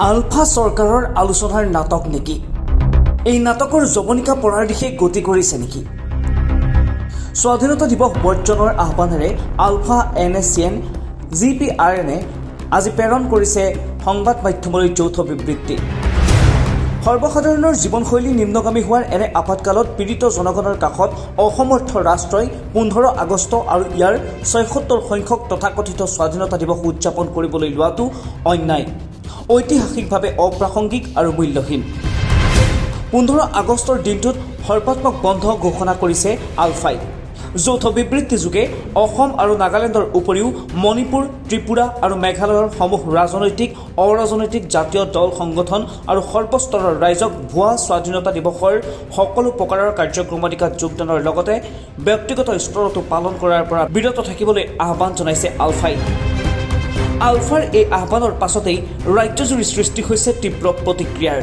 আলফা চৰকাৰৰ আলোচনাৰ নাটক নেকি? এই নাটকৰ জবনিকা পৰাৰ দিশে গতি কৰিছে নেকি? স্বাধীনতা দিৱস বৰ্জনৰ আহ্বানেৰে আলফা NSCN GPRNে আজি প্ৰেৰণ কৰিছে সংবাদ মাধ্যমৰ যৌথ বিবৃতি। সৰ্বসাধাৰণৰ জীৱনশৈলী নিম্নগামী হোৱাৰ এনে আপাতকালত পীড়িত জনগণৰ কাষত অসমৰ্থ ৰাষ্ট্ৰই 15 আগষ্ট আৰু ইয়াৰ 76 সংখ্যক তথাকথিত স্বাধীনতা দিৱস উদযাপন কৰিবলৈ লোৱাটো অন্যায়, ঐতিহাসিকভাৱে অপ্ৰাসংগিক আৰু মূল্যহীন। 15 আগষ্টৰ দিনটোত সৰ্বাত্মক বন্ধ ঘোষণা কৰিছে আলফাই। যৌথ বিবৃতিযোগে অসম আৰু নাগালেণ্ডৰ উপৰিও মণিপুৰ, ত্ৰিপুৰা আৰু মেঘালয়ৰ সমূহ ৰাজনৈতিক, অৰাজনৈতিক জাতীয় দল সংগঠন আৰু সৰ্বস্তৰৰ ৰাইজক ভুৱা স্বাধীনতা দিৱসৰ সকলো প্ৰকাৰৰ কাৰ্যক্ৰমণিকাত যোগদানৰ লগতে ব্যক্তিগত স্তৰতো পালন কৰাৰ পৰা বিৰত থাকিবলৈ আহ্বান জনাইছে আলফাই। আলফাৰ এই আহ্বানৰ পাছতেই ৰাজ্যজুৰি সৃষ্টি হৈছে তীব্ৰ প্ৰতিক্ৰিয়াৰ।